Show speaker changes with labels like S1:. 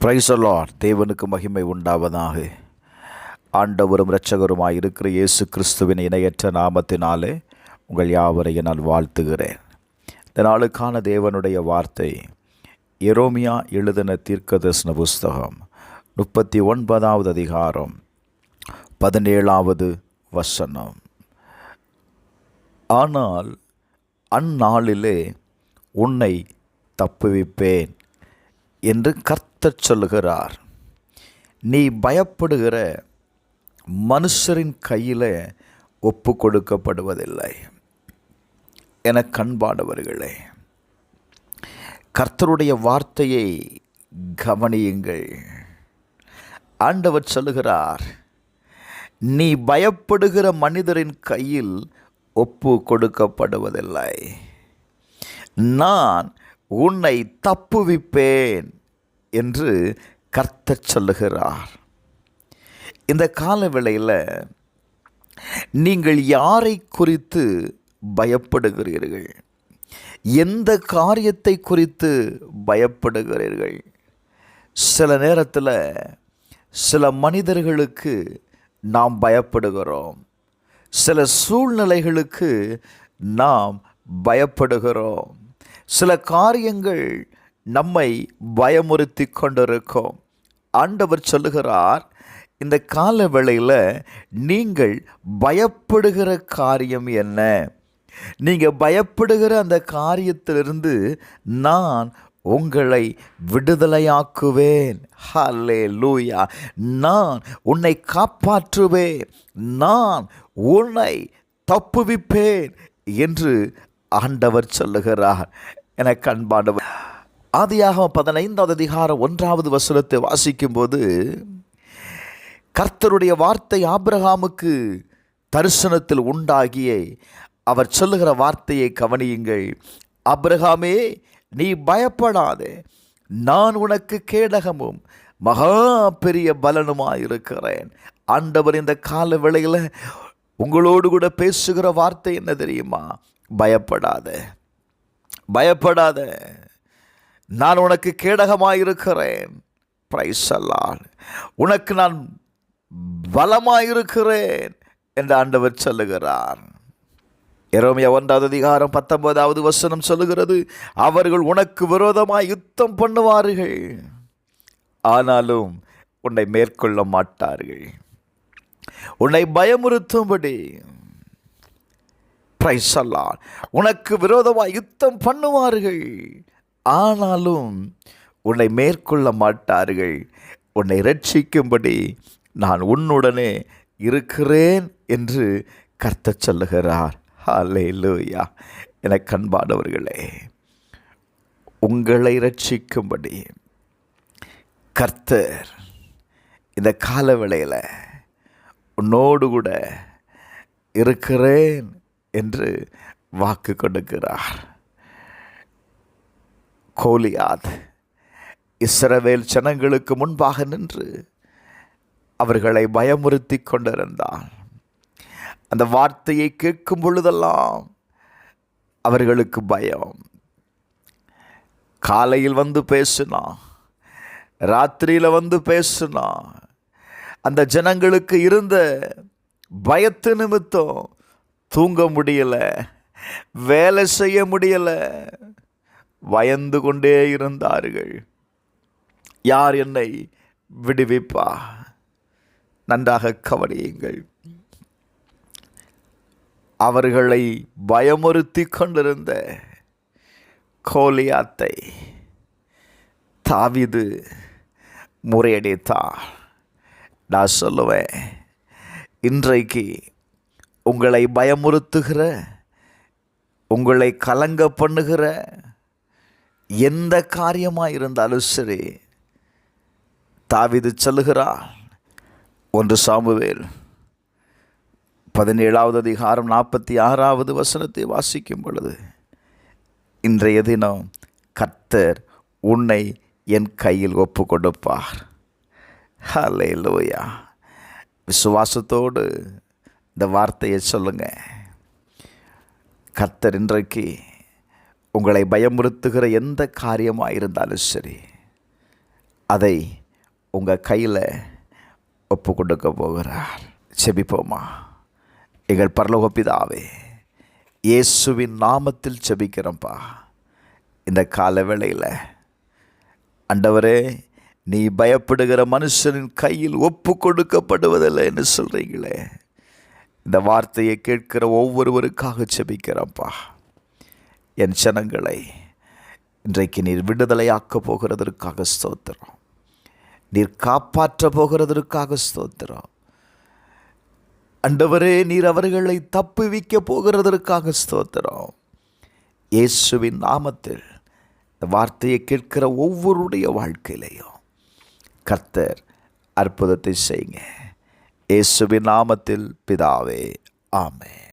S1: Praise the Lord. தேவனுக்கு மகிமை உண்டாவதாக. ஆண்டவரும் இரட்சகருமாய் இருக்கிற இயேசு கிறிஸ்துவின் இணையற்ற நாமத்தினாலே உங்கள் யாவரையும் நான் வாழ்த்துகிறேன். இந்த நாளுக்கான தேவனுடைய வார்த்தை எரேமியா எழுதின தீர்க்கதரிசன புஸ்தகம் 39வது அதிகாரம் 17வது வசனம். ஆனால் அந்நாளிலே உன்னை தப்புவிப்பேன் என்று கர்த்தர் சொல்லுகிறார். நீ பயப்படுகிற மனுஷரின் கையில் ஒப்பு கொடுக்கப்படுவதில்லை. என கண்பானவர்களே, கர்த்தருடைய வார்த்தையை கவனியுங்கள். ஆண்டவர் சொல்லுகிறார், நீ பயப்படுகிற மனிதரின் கையில் ஒப்பு கொடுக்கப்படுவதில்லை. நான் உன்னை தப்புவிப்பேன் என்று கர்த்தர் சொல்லுகிறார். இந்த காலவேளையில் நீங்கள் யாரை குறித்து பயப்படுகிறீர்கள்? எந்த காரியத்தை குறித்து பயப்படுகிறீர்கள்? சில நேரத்தில் சில மனிதர்களுக்கு நாம் பயப்படுகிறோம். சில சூழ்நிலைகளுக்கு நாம் பயப்படுகிறோம். சில காரியங்கள் நம்மை பயமுறுத்தி கொண்டிருக்கும். ஆண்டவர் சொல்லுகிறார், இந்த கால வேளையில் நீங்கள் பயப்படுகிற காரியம் என்ன? நீங்கள் பயப்படுகிற அந்த காரியத்திலிருந்து நான் உங்களை விடுதலையாக்குவேன். ஹல்லேலூயா. நான் உன்னை காப்பாற்றுவேன், நான் உன்னை தப்புவிப்பேன் என்று ஆண்டவர் சொல்லுகிறார். எனக்கு அன்பானவர், ஆதியாகமம் 15வது அதிகாரம் 1வது வசனத்தை வாசிக்கும் போது கர்த்தருடைய வார்த்தை ஆபிரகாமுக்கு தரிசனத்தில் உண்டாகிய அவர் சொல்லுகிற வார்த்தையை கவனியுங்கள். ஆபிரகாமே, நீ பயப்படாதே, நான் உனக்கு கேடகமும் மகா பெரிய பலனுமாயிருக்கிறேன். ஆண்டவர் இந்த கால வேளையில் உங்களோடு கூட பேசுகிற வார்த்தை என்ன தெரியுமா? பயப்படாத, பயப்படாத, நான் உனக்கு கேடகமாயிருக்கிறேன். Praise the Lord. உனக்கு நான் பலமாயிருக்கிறேன் என்று ஆண்டவர் சொல்லுகிறார். எரேமியா 1வது அதிகாரம் 19வது வசனம் சொல்லுகிறது, அவர்கள் உனக்கு விரோதமாய் யுத்தம் பண்ணுவார்கள், ஆனாலும் உன்னை மேற்கொள்ள மாட்டார்கள். உன்னை பயமுறுத்தும்படி, பிரைஸ் தி லார்ட், உனக்கு விரோதமாய் யுத்தம் பண்ணுவார்கள், ஆனாலும் உன்னை மேற்கொள்ள மாட்டார்கள். உன்னை ரட்சிக்கும்படி நான் உன்னுடனே இருக்கிறேன் என்று கர்த்தர் சொல்லுகிறார். ஹல்லேலூயா. எனக்கு அன்பானவர்களே, உங்களை ரட்சிக்கும்படி கர்த்தர் இந்த காலவேளையில் உன்னோடு கூட இருக்கிறேன் என்று வாக்கு கொடுக்கிறார். கோலியாத் இஸ்ரவேல் ஜனங்களுக்கு முன்பாக நின்று அவர்களை பயமுறுத்தி கொண்டிருந்தான். அந்த வார்த்தையை கேட்கும் பொழுதெல்லாம் அவர்களுக்கு பயம். காலையில் வந்து பேசினா, ராத்திரியில் வந்து பேசினா, அந்த ஜனங்களுக்கு இருந்த பயத்து நிமித்தம் தூங்க முடியலை, வேலை செய்ய முடியலை, பயந்து கொண்டே இருந்தார்கள். யார் என்னை விடுவிப்பா? நன்றாக கவனியுங்கள். அவர்களை பயமுறுத்தி கொண்டிருந்த கோலியாத்தை தாவீது முறியடித்தார். நான் சொல்லுவேன், இன்றைக்கு உங்களை பயமுறுத்துகிற, உங்களை கலங்க பண்ணுகிற எந்த காரியமாக இருந்தாலும் சரி, தாவீது சொல்லுகிறார். 1 சாமுவேல் 17வது அதிகாரம் 46வது வசனத்தை வாசிக்கும் பொழுது, இன்றைய தினம் கர்த்தர் உன்னை என் கையில் ஒப்பு கொடுப்பார். ஹல்லேலூயா. விசுவாசத்தோடு இந்த வார்த்தையை சொல்லுங்க. கர்த்தர் இன்றைக்கு உங்களை பயமுறுத்துகிற எந்த காரியமாக இருந்தாலும் சரி, அதை உங்கள் கையில் ஒப்பு கொடுக்க போகிறார். செபிப்போமா? எங்கள் பரலோக பிதாவே, இயேசுவின் நாமத்தில் செபிக்கிறோம்ப்பா. இந்த கால வேளையில் ஆண்டவரே, நீ பயப்படுகிற மனுஷனின் கையில் ஒப்பு கொடுக்கப்படுவதில்லை என்று சொல்கிறீங்களே, இந்த வார்த்தையை கேட்கிற ஒவ்வொருவருக்காக செபிக்கிறோம்ப்பா. என் ஜனங்களை இன்றைக்கு நீர் விடுதலையாக்க போகிறதற்காக ஸ்தோத்திரம். நீர் காப்பாற்ற போகிறதற்காக ஸ்தோத்திரம். ஆண்டவரே, நீர் அவர்களை தப்புவிக்க போகிறதற்காக ஸ்தோத்திரம். இயேசுவின் நாமத்தில் இந்த வார்த்தையை கேட்கிற ஒவ்வொருடைய வாழ்க்கையிலையும் கர்த்தர் அற்புதத்தை செய்யுங்க. இயேசுவின் நாமத்தில் பிதாவே, ஆமென்.